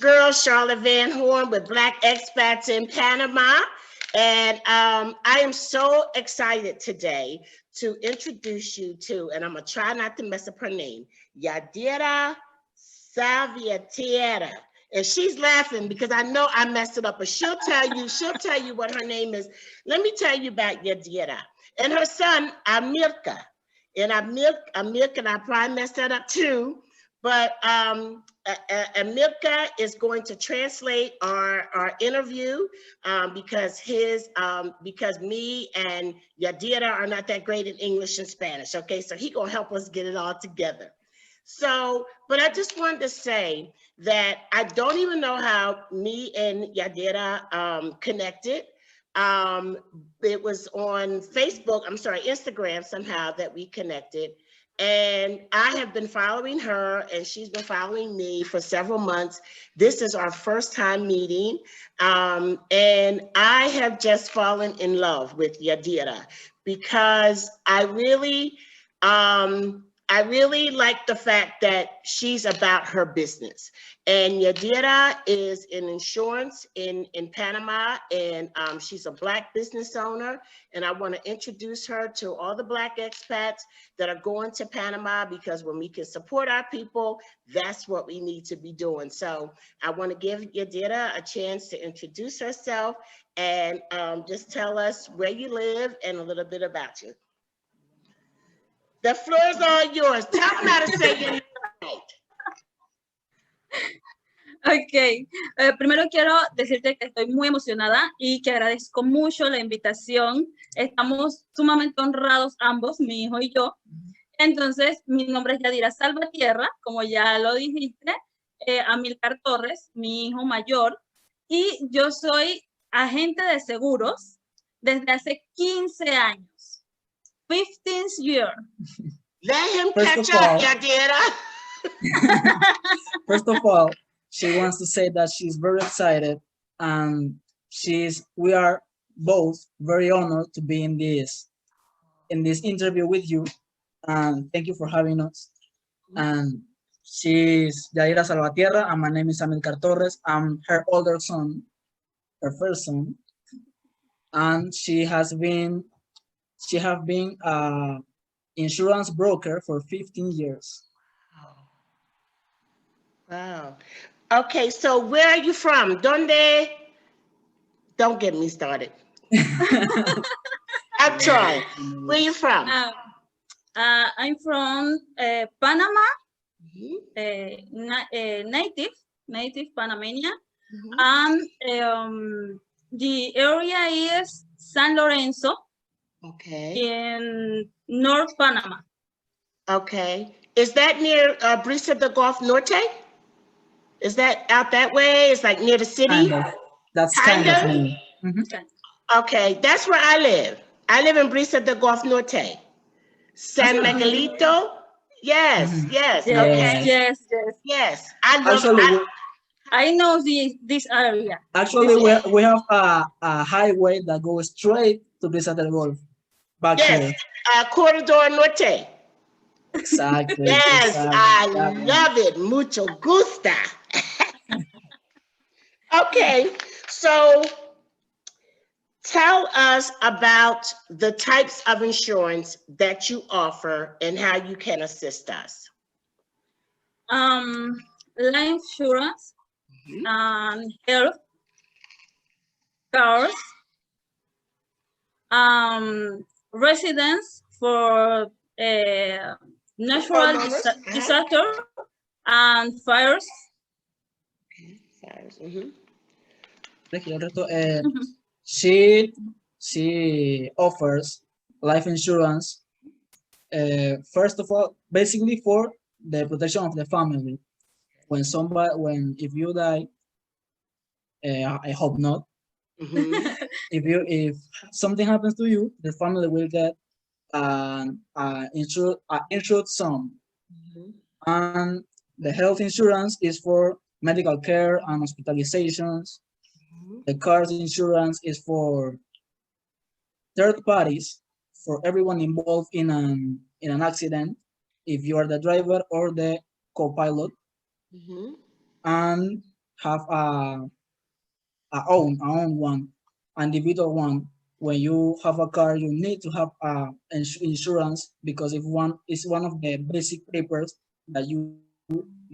girl, Charlotte Van Horn with Black Expats in Panama. And I am so excited today to introduce you to, and I'm gonna try not to mess up her name, Yadira Salvatierra. And she's laughing because I know I messed it up, but she'll tell you what her name is. Let me tell you about Yadira and her son, Amilcar. And Amilcar, and I probably messed that up too, but Amilcar is going to translate our interview because me and Yadira are not that great in English and Spanish, okay? So he gonna help us get it all together. So, but I just wanted to say that I don't even know how me and Yadira connected. It was on Facebook, Instagram somehow that we connected. And I have been following her and she's been following me for several months. This is our first time meeting. And I have just fallen in love with Yadira because I really like the fact that she's about her business. And Yadira is in insurance in Panama, and she's a Black business owner. And I want to introduce her to all the Black expats that are going to Panama, because when we can support our people, that's what we need to be doing. So I want to give Yadira a chance to introduce herself and just tell us where you live and a little bit about you. The floor is all yours. Tell them how to say your name right. Ok, primero quiero decirte que estoy muy emocionada y que agradezco mucho la invitación. Estamos sumamente honrados ambos, mi hijo y yo. Entonces, mi nombre es Yadira Salvatierra, como ya lo dijiste, Amilcar Torres, mi hijo mayor, y yo soy agente de seguros desde hace 15 años. 15th year. Let him catch up, Yadira. First of all, she wants to say that she's very excited and we are both very honored to be in this interview with you. And thank you for having us. And she's Yadira Salvatierra and my name is Amilcar Torres. I'm her older son, her first son. And she has been an insurance broker for 15 years. Wow. Okay, so where are you from? ¿Dónde? Don't get me started. I'm trying. Where are you from? I'm from Panama, native Panamanian, and the area is San Lorenzo, in North Panama. Okay. Is that near Brisa de Gulf Norte? Is that out that way? It's like near the city? That's kind of me. Okay, that's where I live. I live in Brisa de Gulf Norte. San Miguelito? Yes, yes. Okay. Yes. I know this area. Actually, we have a highway that goes straight to Brisa del Golf. Back here. Corredor Norte. Exactly. Yes, exactly. I love it. Mucho gusta. Okay, so tell us about the types of insurance that you offer and how you can assist us. Life insurance, health, cars, residence for natural disaster and fires. She offers life insurance, first of all, basically for the protection of the family. If you die, I hope not. If something happens to you, the family will get insured sum. And the health insurance is for medical care and hospitalizations. The car insurance is for third parties, for everyone involved in an accident, if you are the driver or the co-pilot. And have a own one, individual one. When you have a car, you need to have insurance, because if one is one of the basic papers that you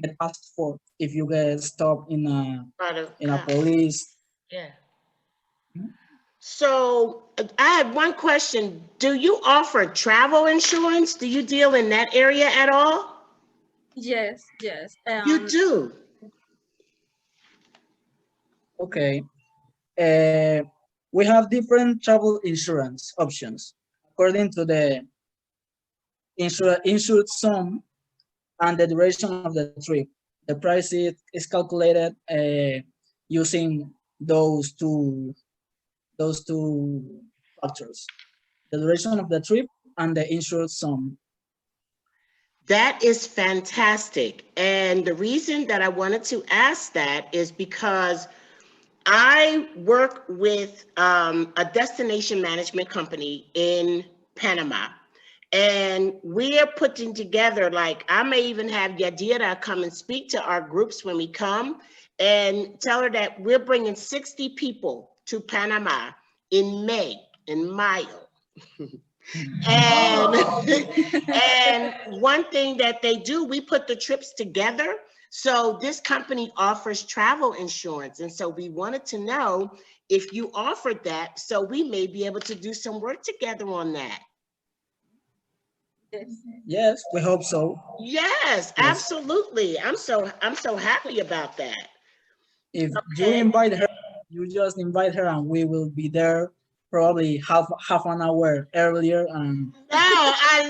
get asked for if you get stopped in a police. Yeah. So I have one question. Do you offer travel insurance? Do you deal in that area at all? Yes, yes. You do. Okay. We have different travel insurance options according to the insured sum and the duration of the trip. The price is calculated using those two factors: the duration of the trip and the insured sum. That is fantastic. And the reason that I wanted to ask that is because I work with a destination management company in Panama. And we are putting together, like, I may even have Yadira come and speak to our groups when we come and tell her that we're bringing 60 people to Panama in May, in Mayo. And, and one thing that they do, we put the trips together. So this company offers travel insurance. And so we wanted to know if you offered that, so we may be able to do some work together on that. Yes, we hope so. Yes, absolutely. I'm so happy about that. If you invite her, you just invite her, and we will be there probably half an hour earlier, and I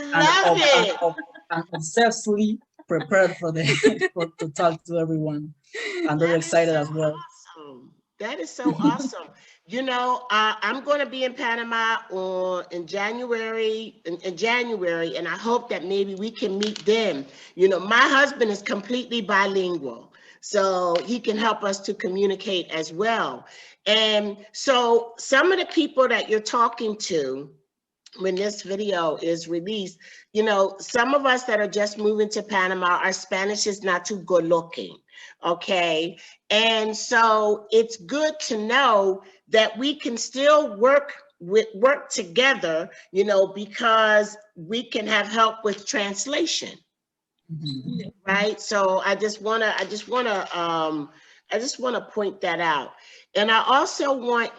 love it. And obsessively prepared for to talk to everyone. I'm very excited as well. Awesome. That is so awesome. You know, I'm going to be in Panama in January, and I hope that maybe we can meet them. You know, my husband is completely bilingual, so he can help us to communicate as well. And so some of the people that you're talking to when this video is released, you know, some of us that are just moving to Panama, our Spanish is not too good looking, okay? And so it's good to know that we can still work together, you know, because we can have help with translation. Mm-hmm. Right? So I just want to point that out. And I also want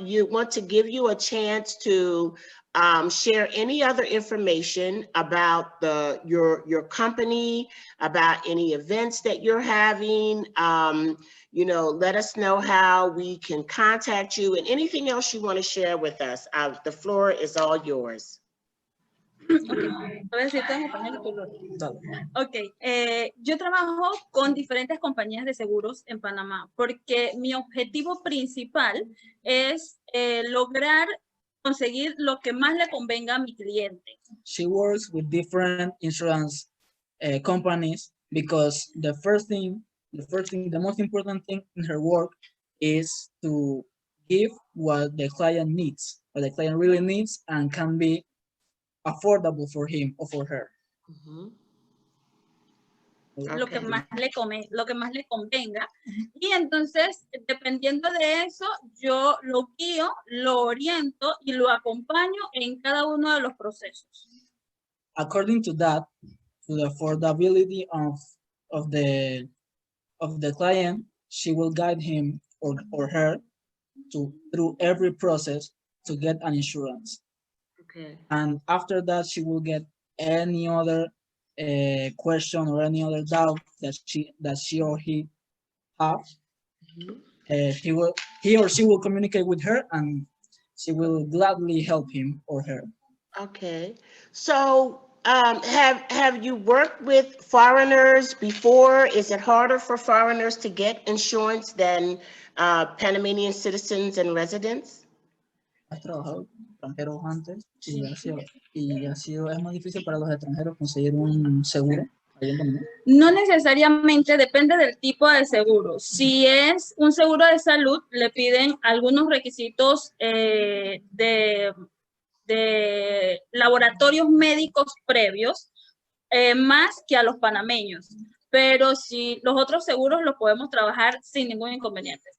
to give you a chance to share any other information about your company, about any events that you're having. You know, let us know how we can contact you, and anything else you want to share with us. The floor is all yours. Okay, yo trabajo con diferentes compañías de seguros en Panamá porque mi objetivo principal es lograr conseguir lo que más le convenga a mi cliente. She works with different insurance companies because the most important thing in her work is to give what the client needs, what the client really needs, and can be affordable for him or for her. Mm-hmm. Lo que más le convenga. Y entonces, dependiendo de eso, yo lo guío, lo oriento y lo acompaño en cada uno de los procesos. According to that, to the affordability of the client, she will guide him or her through every process to get an insurance. Okay. And after that, she will get any other question or any other doubt that she or he have. Mm-hmm. He or she will communicate with her, and she will gladly help him or her. Okay. So have you worked with foreigners before? Is it harder for foreigners to get insurance than Panamanian citizens and residents? ¿Has trabajado con extranjeros antes? Es más difícil para los extranjeros conseguir un seguro. No necesariamente, depende del tipo de seguro. Si es un seguro de salud, le piden algunos requisitos de laboratorios médicos previos, más que a los panameños. pero si los otros seguros los podemos trabajar sin ningún inconveniente.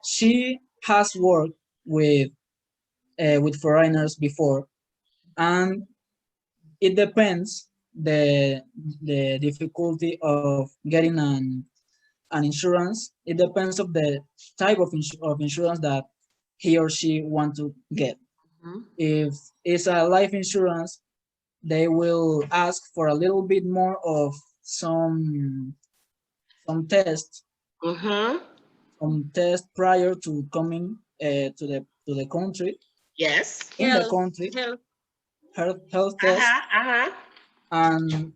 She has worked with foreigners before, and it depends the difficulty of getting an insurance. It depends of the type of insurance that he or she want to get. Mhm. If it's a life insurance, they will ask for a little bit more of some tests, Mhm. some tests prior to coming to the country, Yes. in the Health, country, health. health test, Uh-huh. and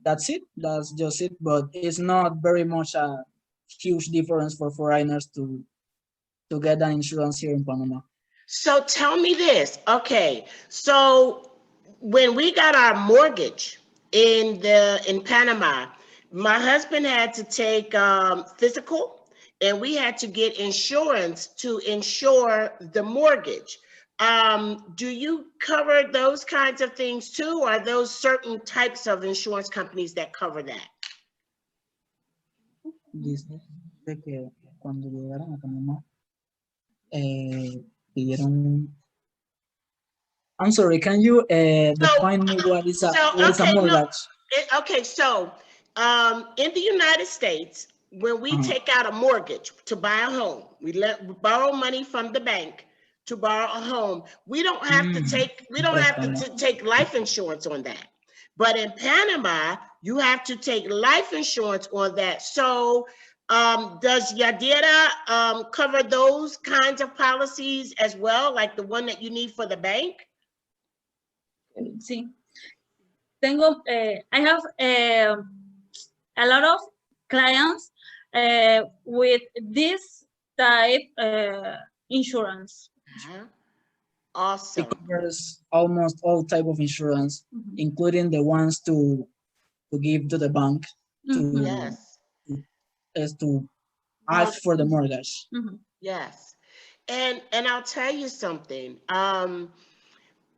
that's it. That's just it. But it's not very much a huge difference for foreigners to get an insurance here in Panama. So tell me this. Okay. So when we got our mortgage in Panama, my husband had to take physical, and we had to get insurance to insure the mortgage. Do you cover those kinds of things too? Or are those certain types of insurance companies that cover that? Dice de que cuando llegaron a Panamá, pidieron. I'm sorry, can you define me what is a Okay, no, mortgage? okay, so in the United States, when we take out a mortgage to buy a home, we borrow money from the bank to borrow a home. We don't have to take life insurance on that. But in Panama, you have to take life insurance on that. So does Yadira cover those kinds of policies as well, like the one that you need for the bank? Sí. Tengo, I have a lot of clients with this type insurance. Awesome. It covers almost all type of insurance, including the ones to give to the bank Yes. to ask for the mortgage. Yes. And I'll tell you something.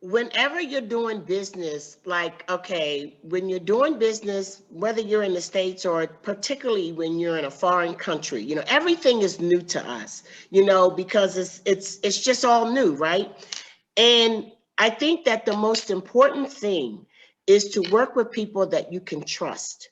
Whenever you're doing business, like, okay, when you're doing business, whether you're in the States or particularly when you're in a foreign country, you know, everything is new to us, you know, because it's just all new, right? And I think that the most important thing is to work with people that you can trust.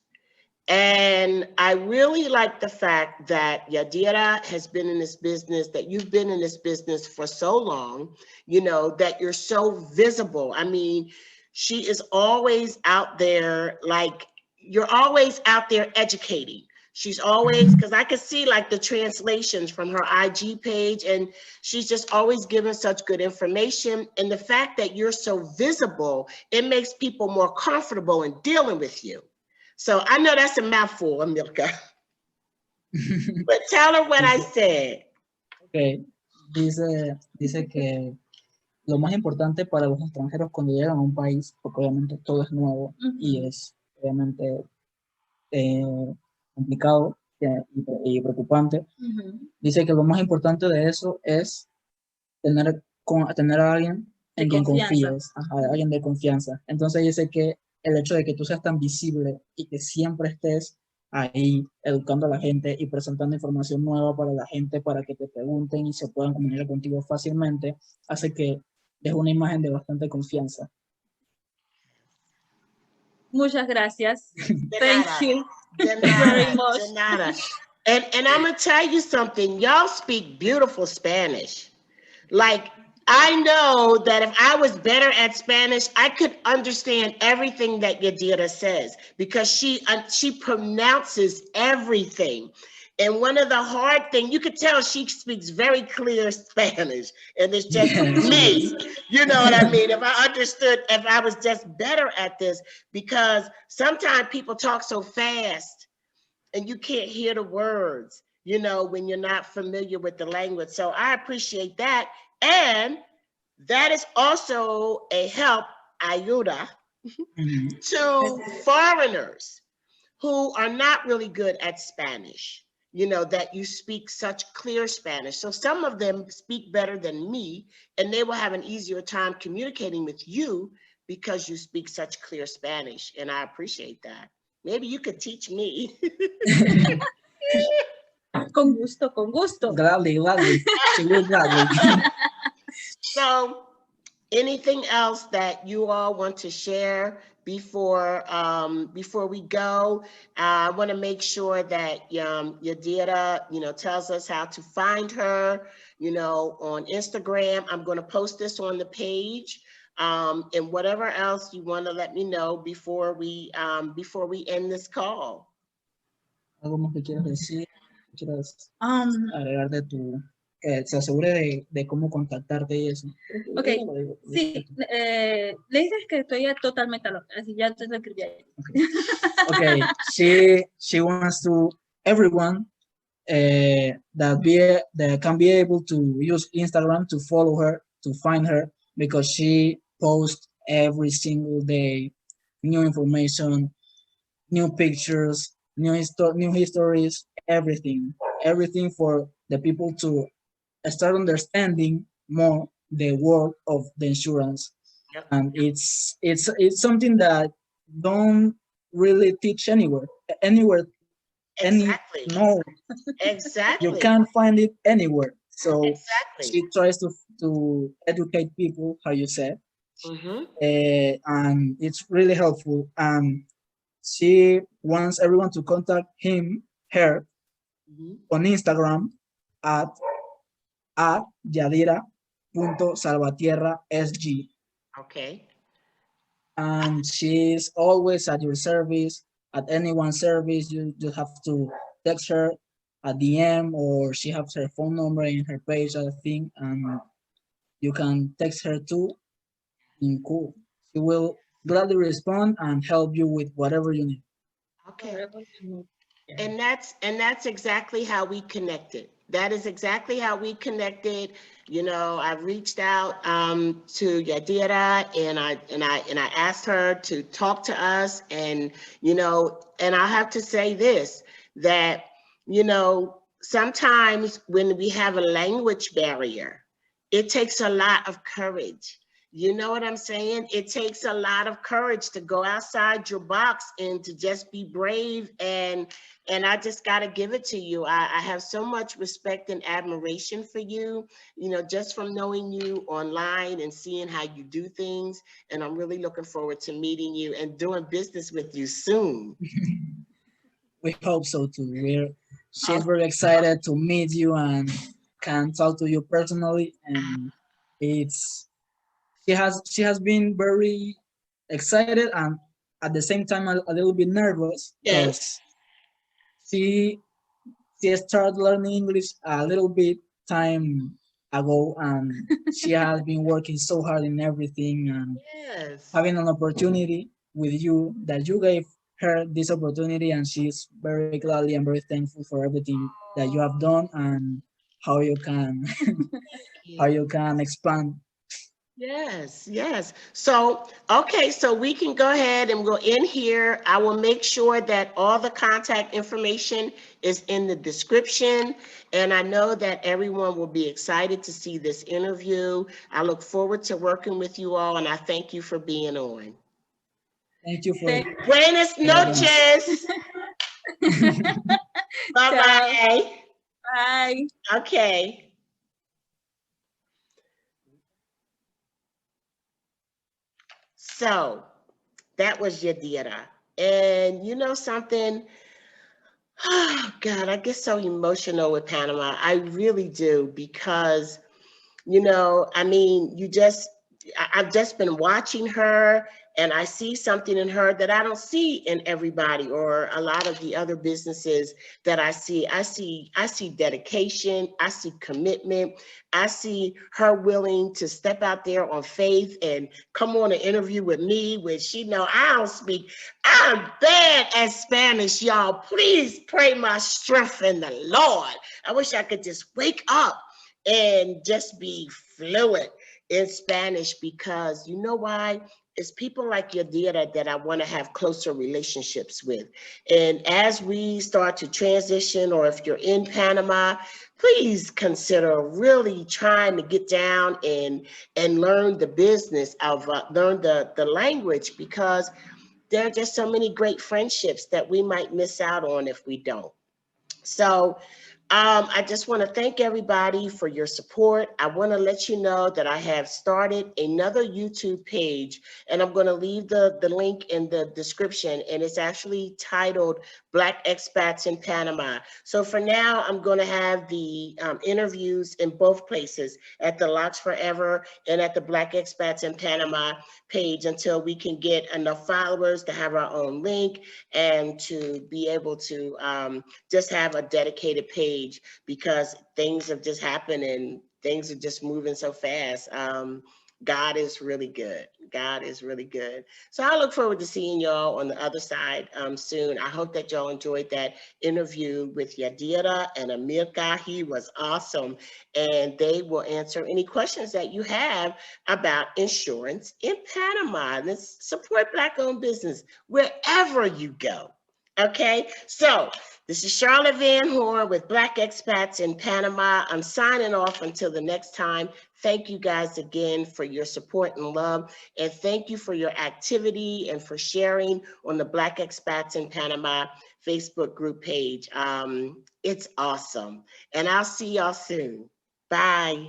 And I really like the fact that Yadira has been in this business, that you've been in this business for so long, you know, that you're so visible. I mean, she is always out there, like, you're always out there educating. She's always, because I could see like the translations from her IG page, and she's just always giving such good information. And the fact that you're so visible, it makes people more comfortable in dealing with you. So I know that's a mouthful, Amilcar. But tell her what I said. Okay. Dice que lo más importante para los extranjeros cuando llegan a un país, porque obviamente todo es nuevo y es obviamente complicado y preocupante. Dice que lo más importante de eso es tener a alguien en quien confíes, alguien de confianza. Entonces dice que el hecho de que tú seas tan visible y que siempre estés ahí educando a la gente y presentando información nueva para la gente, para que te pregunten y se puedan comunicar contigo fácilmente, hace que des una imagen de bastante confianza. Muchas gracias. De Thank nada. you De very nada. much. De nada. And I'm gonna tell you something. Y'all speak beautiful Spanish. Like, I know that if I was better at Spanish, I could understand everything that Yadira says, because she pronounces everything. And one of the hard things, you could tell she speaks very clear Spanish, and it's just me. You know what I mean? If I was just better at this, because sometimes people talk so fast and you can't hear the words, you know, when you're not familiar with the language. So I appreciate that. And that is also a help, ayuda, to foreigners who are not really good at Spanish, you know, that you speak such clear Spanish. So some of them speak better than me, and they will have an easier time communicating with you because you speak such clear Spanish. And I appreciate that. Maybe you could teach me. Con gusto, con gusto. Gladly, gladly. She will gladly. So, anything else that you all want to share before we go? I want to make sure that Yadira, tells us how to find her, on Instagram. I'm going to post this on the page, and whatever else you want to let me know before we end this call. ¿Algo más que quieras decir? ¿Quieras agregar de tu, que se asegure de cómo contactarte y eso? Ok, sí, le dices que estoy totalmente loca, así ya te lo escribí ahí. Okay, she wants to everyone that can be able to use Instagram to follow her, to find her, because she posts every single day new information, new pictures, new histories, everything for the people to start understanding more the world of the insurance. Yep. And it's something that don't really teach anywhere. Exactly. No, Exactly. you can't find it anywhere. So Exactly. she tries to educate people, how you said, and it's really helpful. She wants everyone to contact her on Instagram at Yadira.salvatierra.sg. Okay. And she's always at your service, at anyone's service. You just have to text her a DM, or she has her phone number in her page, I think, and you can text her too. And cool. She will gladly respond and help you with whatever you need. Okay. And that's exactly how we connected. That is exactly how we connected. I reached out to Yadira, and I asked her to talk to us, and and I have to say this, that sometimes when we have a language barrier, it takes a lot of courage. You know what I'm saying? It takes a lot of courage to go outside your box and to just be brave. And I just got to give it to you. I have so much respect and admiration for you, just from knowing you online and seeing how you do things. And I'm really looking forward to meeting you and doing business with you soon. We hope so too. She's very excited to meet you and can talk to you personally. And she has been very excited and at the same time a little bit nervous, because she started learning English a little bit time ago, and she has been working so hard in everything, and having an opportunity with you, that you gave her this opportunity, and she's very gladly and very thankful for everything that you have done and how you can expand. Yes. So, okay, so we can go ahead and go in here. I will make sure that all the contact information is in the description. And I know that everyone will be excited to see this interview. I look forward to working with you all, and I thank you for being on. Thank you for Buenas noches. Bye-bye. Bye. Okay. So that was Yadira. And you know something? Oh, God, I get so emotional with Panama. I really do, because, I mean, I've just been watching her, and I see something in her that I don't see in everybody or a lot of the other businesses that I see. I see dedication. I see commitment. I see her willing to step out there on faith and come on an interview with me, which she know I don't speak. I'm bad at Spanish, y'all. Please pray my strength in the Lord. I wish I could just wake up and just be fluent in Spanish, because you know why? It's people like Yadira that I want to have closer relationships with. And as we start to transition, or if you're in Panama, please consider really trying to get down and learn the business of learn the language, because there are just so many great friendships that we might miss out on if we don't. So I just want to thank everybody for your support. I want to let you know that I have started another YouTube page, and I'm going to leave the link in the description, and it's actually titled Black Expats in Panama. So for now, I'm going to have the interviews in both places, at the Locks Forever and at the Black Expats in Panama page, until we can get enough followers to have our own link and to be able to just have a dedicated page, because things have just happened and things are just moving so fast. God is really good. God is really good. So I look forward to seeing y'all on the other side soon. I hope that y'all enjoyed that interview with Yadira and Amilcar. He was awesome. And they will answer any questions that you have about insurance in Panama. And support Black-owned business wherever you go. Okay, so this is Charlotte Van Horn with Black Expats in Panama. I'm signing off until the next time. Thank you guys again for your support and love. And thank you for your activity and for sharing on the Black Expats in Panama Facebook group page. It's awesome. And I'll see y'all soon. Bye.